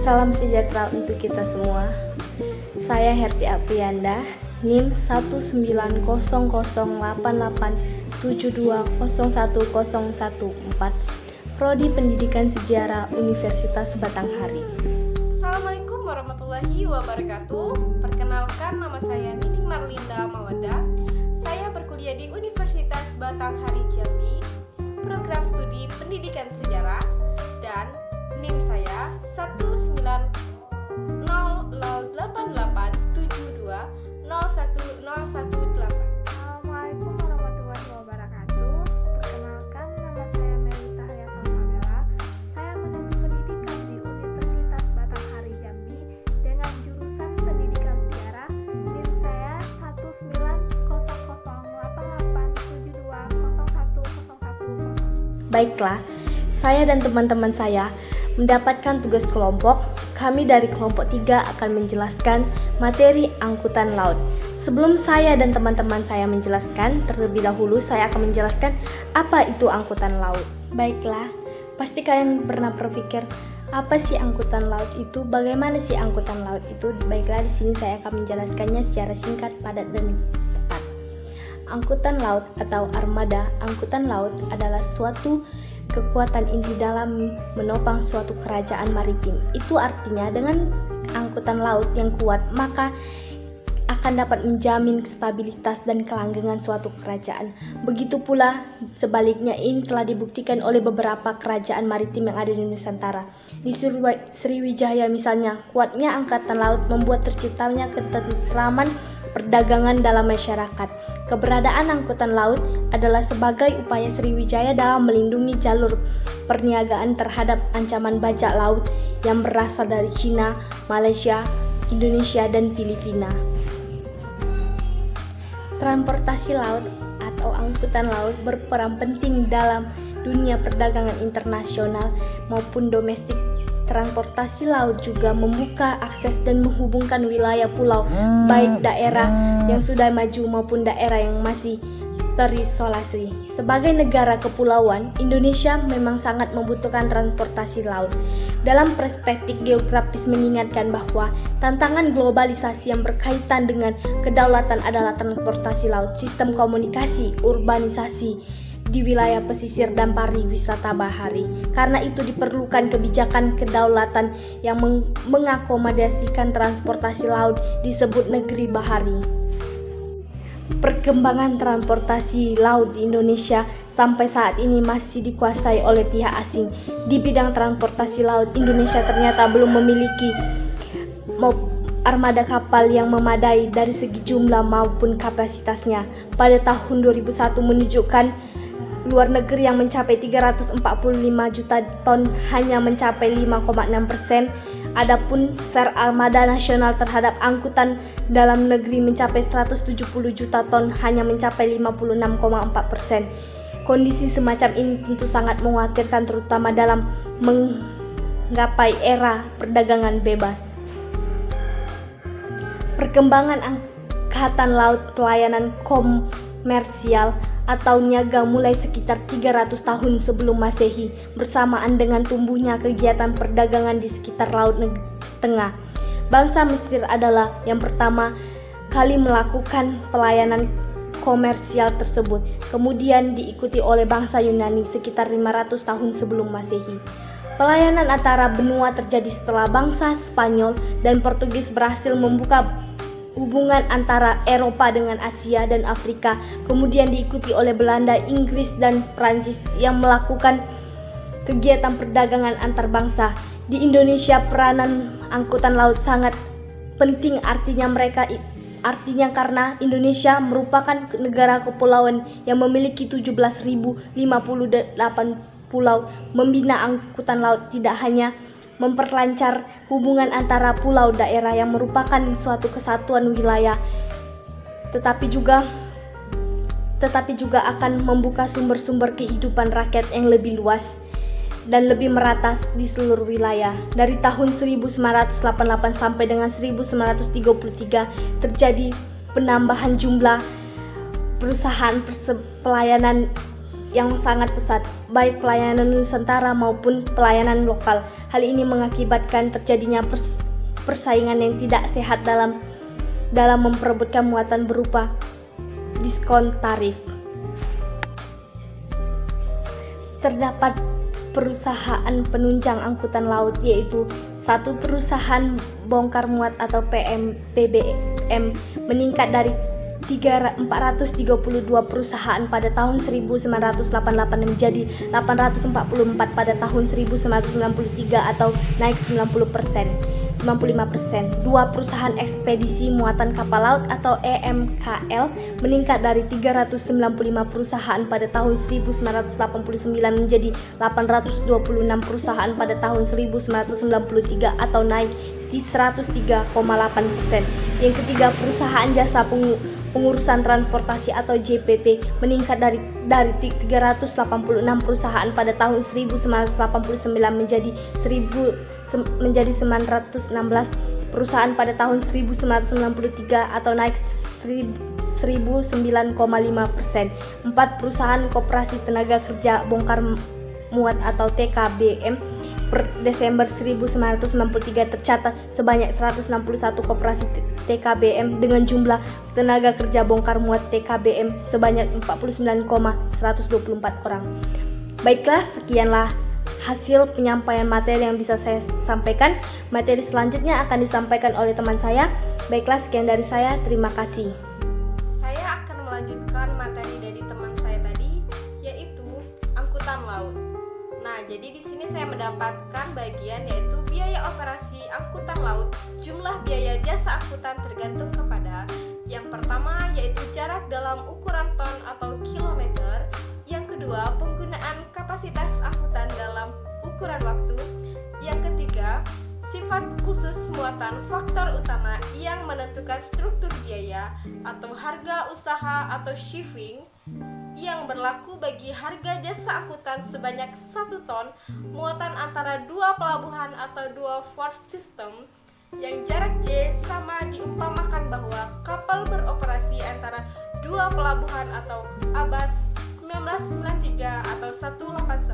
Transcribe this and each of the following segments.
Salam sejahtera untuk kita semua. Saya Herti Aprianda, NIM 1900887201014, Prodi Pendidikan Sejarah Universitas Batanghari. Assalamualaikum warahmatullahi wabarakatuh. Perkenalkan, nama saya Nining Marlinda Mawada. Saya berkuliah di Universitas Batanghari Jambi, program studi Pendidikan Sejarah, dan NIM saya 1900887201018. Assalamualaikum warahmatullahi wabarakatuh. Perkenalkan, nama saya Melita Haya Falmabella. Saya menempuh pendidikan di Universitas Batanghari Jambi dengan jurusan Pendidikan Sejarah. NIM saya 1900887201010. Baiklah, saya dan teman-teman saya mendapatkan tugas kelompok. Kami dari kelompok 3 akan menjelaskan materi angkutan laut. Sebelum saya dan teman-teman saya menjelaskan, terlebih dahulu saya akan menjelaskan apa itu angkutan laut. Baiklah, pasti kalian pernah berpikir, apa sih angkutan laut itu? Bagaimana sih angkutan laut itu? Baiklah, di sini saya akan menjelaskannya secara singkat, padat, dan tepat. Angkutan laut atau armada angkutan laut adalah suatu kekuatan inti dalam menopang suatu kerajaan maritim. Itu artinya dengan angkutan laut yang kuat, maka akan dapat menjamin stabilitas dan kelanggengan suatu kerajaan. Begitu pula sebaliknya, ini telah dibuktikan oleh beberapa kerajaan maritim yang ada di Nusantara. Di Sriwijaya misalnya, kuatnya angkatan laut membuat terciptanya ketentraman perdagangan dalam masyarakat. Keberadaan angkutan laut adalah sebagai upaya Sriwijaya dalam melindungi jalur perniagaan terhadap ancaman bajak laut yang berasal dari Cina, Malaysia, Indonesia, dan Filipina. Transportasi laut atau angkutan laut berperan penting dalam dunia perdagangan internasional maupun domestik. Transportasi laut juga membuka akses dan menghubungkan wilayah pulau, baik daerah yang sudah maju maupun daerah yang masih terisolasi. Sebagai negara kepulauan, Indonesia memang sangat membutuhkan transportasi laut. Dalam perspektif geografis mengingatkan bahwa tantangan globalisasi yang berkaitan dengan kedaulatan adalah transportasi laut, sistem komunikasi, urbanisasi di wilayah pesisir dan pariwisata bahari. Karena itu diperlukan kebijakan kedaulatan yang mengakomodasikan transportasi laut disebut negeri bahari. Perkembangan transportasi laut di Indonesia sampai saat ini masih dikuasai oleh pihak asing. Di bidang transportasi laut, Indonesia ternyata belum memiliki armada kapal yang memadai dari segi jumlah maupun kapasitasnya. Pada tahun 2001 menunjukkan luar negeri yang mencapai 345 juta ton hanya mencapai 5,6%. Adapun share armada nasional terhadap angkutan dalam negeri mencapai 170 juta ton hanya mencapai 56,4%. Kondisi semacam ini tentu sangat mengkhawatirkan, terutama dalam menggapai era perdagangan bebas. Perkembangan angkatan laut pelayanan komersial atau niaga mulai sekitar 300 tahun sebelum Masehi, bersamaan dengan tumbuhnya kegiatan perdagangan di sekitar Laut Tengah. Bangsa Mesir adalah yang pertama kali melakukan pelayanan komersial tersebut, kemudian diikuti oleh bangsa Yunani sekitar 500 tahun sebelum Masehi. Pelayanan antara benua terjadi setelah bangsa Spanyol dan Portugis berhasil membuka hubungan antara Eropa dengan Asia dan Afrika, kemudian diikuti oleh Belanda, Inggris, dan Prancis yang melakukan kegiatan perdagangan antar bangsa. Di Indonesia, peranan angkutan laut sangat penting, artinya karena Indonesia merupakan negara kepulauan yang memiliki 17.058 pulau. Membina angkutan laut tidak hanya memperlancar hubungan antara pulau daerah yang merupakan suatu kesatuan wilayah, tetapi juga akan membuka sumber-sumber kehidupan rakyat yang lebih luas dan lebih merata di seluruh wilayah. Dari tahun 1988 sampai dengan 1933 terjadi penambahan jumlah perusahaan pelayanan yang sangat pesat, baik pelayanan Nusantara maupun pelayanan lokal. Hal ini mengakibatkan terjadinya persaingan yang tidak sehat dalam memperebutkan muatan berupa diskon tarif. Terdapat perusahaan penunjang angkutan laut, yaitu satu perusahaan bongkar muat atau PBM meningkat dari 432 perusahaan pada tahun 1988 menjadi 844 pada tahun 1993 atau naik 95%. Dua perusahaan ekspedisi muatan kapal laut atau EMKL meningkat dari 395 perusahaan pada tahun 1989 menjadi 826 perusahaan pada tahun 1993 atau naik di 103,8%. Yang ketiga, perusahaan jasa pengurusan transportasi atau JPT meningkat dari 386 perusahaan pada tahun 1989 menjadi 916 perusahaan pada tahun 1993 atau naik 109,5%. 4 perusahaan koperasi tenaga kerja bongkar muat atau TKBM per Desember 1993 tercatat sebanyak 161 koperasi TKBM dengan jumlah tenaga kerja bongkar muat TKBM sebanyak 49,124 orang. Baiklah, sekianlah hasil penyampaian materi yang bisa saya sampaikan. Materi selanjutnya akan disampaikan oleh teman saya. Baiklah, sekian dari saya. Terima kasih. Saya akan melanjutkan materi dari teman saya tadi, yaitu angkutan laut. Nah, jadi di sini saya mendapatkan bagian yaitu biaya operasi angkutan laut. Jumlah biaya jasa angkutan tergantung kepada yang pertama yaitu jarak dalam ukuran ton atau kilometer. Yang kedua, penggunaan kapasitas angkutan dalam ukuran waktu. Yang ketiga, sifat khusus muatan faktor utama yang menentukan struktur biaya atau harga usaha atau shipping yang berlaku bagi harga jasa angkutan sebanyak 1 ton muatan antara 2 pelabuhan atau 2 port system yang jarak J sama diumpamakan bahwa kapal beroperasi antara 2 pelabuhan atau ABAS 1993 atau 181.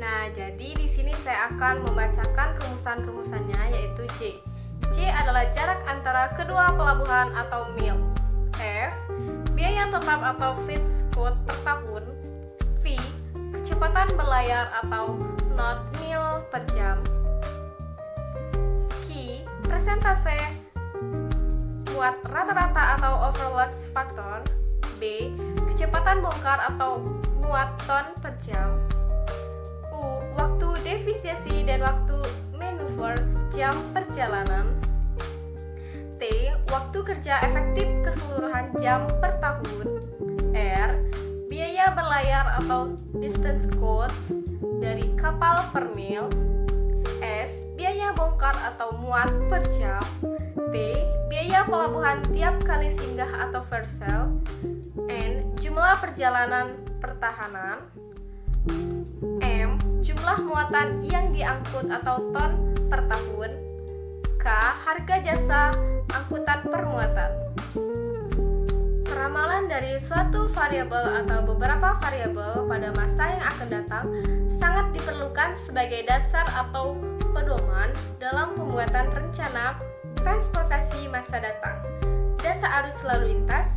Nah, jadi di sini saya akan membacakan rumusan-rumusannya yaitu J. J adalah jarak antara kedua pelabuhan atau mil. F, biaya tetap atau fixed cost per tahun. V, kecepatan berlayar atau knot mil per jam. Q, persentase muat rata-rata atau overload factor. B, kecepatan bongkar atau muat ton per jam. U, waktu defisiensi dan waktu manuver jam perjalanan. T, waktu kerja efektif keseluruhan jam per tahun. R, biaya berlayar atau distance cost dari kapal per mil. S, biaya bongkar atau muat per jam. T, biaya pelabuhan tiap kali singgah atau vessel. N, jumlah perjalanan pertahanan. M, jumlah muatan yang diangkut atau ton per tahun. K, harga jasa angkutan per muatan. Peramalan dari suatu variabel atau beberapa variabel pada masa yang akan datang sangat diperlukan sebagai dasar atau pedoman dalam pembuatan rencana transportasi masa datang. Data arus lalu lintas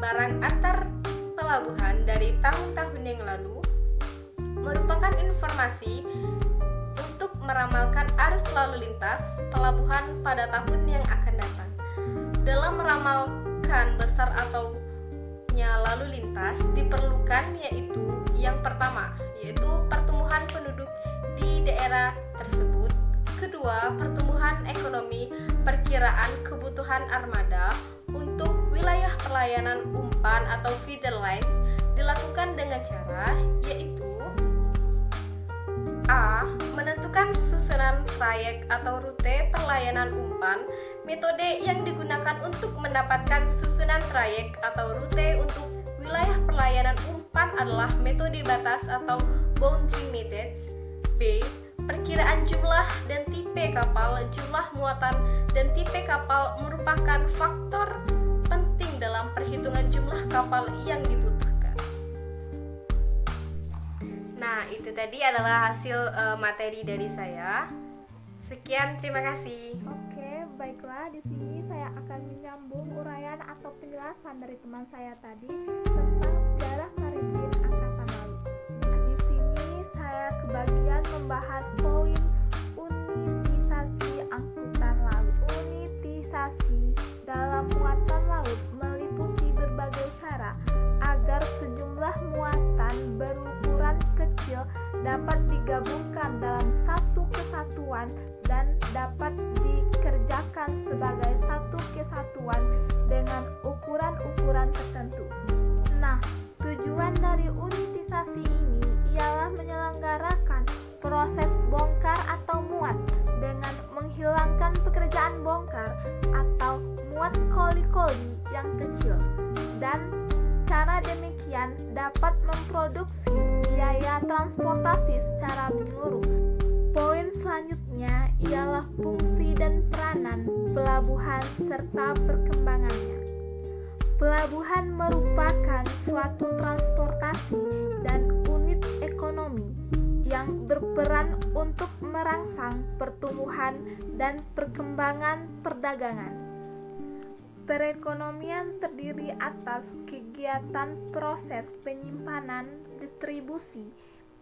barang antar pelabuhan dari tahun-tahun yang lalu merupakan informasi untuk meramalkan arus lalu lintas pelabuhan pada tahun yang akan datang. Dalam meramalkan besar ataunya lalu lintas diperlukan yaitu yang pertama yaitu pertumbuhan penduduk di daerah tersebut. Kedua, pertumbuhan ekonomi, perkiraan kebutuhan armada untuk wilayah pelayanan umpan atau feeder lines dilakukan dengan cara yaitu A. Menentukan susunan trayek atau rute pelayanan umpan. Metode yang digunakan untuk mendapatkan susunan trayek atau rute untuk wilayah pelayanan umpan adalah metode batas atau boundary methods. B. Perkiraan jumlah dan tipe kapal. Jumlah muatan dan tipe kapal merupakan faktor penting dalam perhitungan jumlah kapal yang dibutuhkan. Nah, itu tadi adalah hasil materi dari saya. Sekian, terima kasih. Oke, baiklah. Di sini saya akan menyambung uraian atau penjelasan dari teman saya tadi tentang sejarah maritim angkatan laut. Di sini saya kebagian membahas poin unitisasi angkutan laut. Unitisasi dalam muatan laut meliputi berbagai cara agar sejumlah muatan berukuran kecil dapat digabungkan dalam satu kesatuan dan dapat dikerjakan sebagai satu kesatuan dengan ukuran-ukuran tertentu. Nah, tujuan dari unitisasi ini ialah menyelenggarakan proses bongkar atau muat dengan menghilangkan pekerjaan bongkar atau muat koli-koli yang kecil, dan secara demikian dapat memproduksi biaya transportasi secara menyeluruh. Poin selanjutnya ialah fungsi dan peranan pelabuhan serta perkembangannya. Pelabuhan merupakan suatu transportasi dan unit ekonomi yang berperan untuk merangsang pertumbuhan dan perkembangan perdagangan. Perekonomian terdiri atas kegiatan proses penyimpanan, distribusi,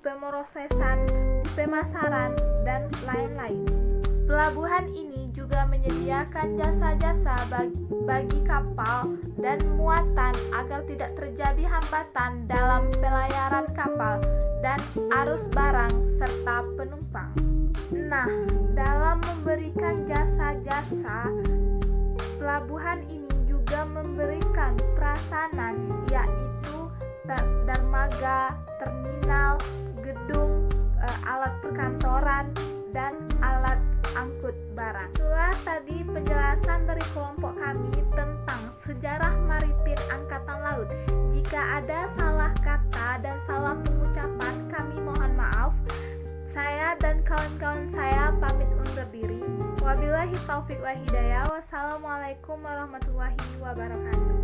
pemrosesan, pemasaran, dan lain-lain. Pelabuhan ini juga menyediakan jasa-jasa bagi kapal dan muatan agar tidak terjadi hambatan dalam pelayaran kapal dan arus barang serta penumpang. Nah, dalam memberikan jasa-jasa, pelabuhan ini juga memberikan prasarana, yaitu dermaga, terminal, gedung, alat perkantoran, dan alat angkut barang. Itulah tadi penjelasan dari kelompok kami tentang sejarah maritim angkatan laut. Jika ada salah kata dan salah pengucapan, kami mohon maaf. Saya dan kawan-kawan saya pamit undur diri. Wabillahi taufiq wal hidayah. Wassalamualaikum warahmatullahi wabarakatuh.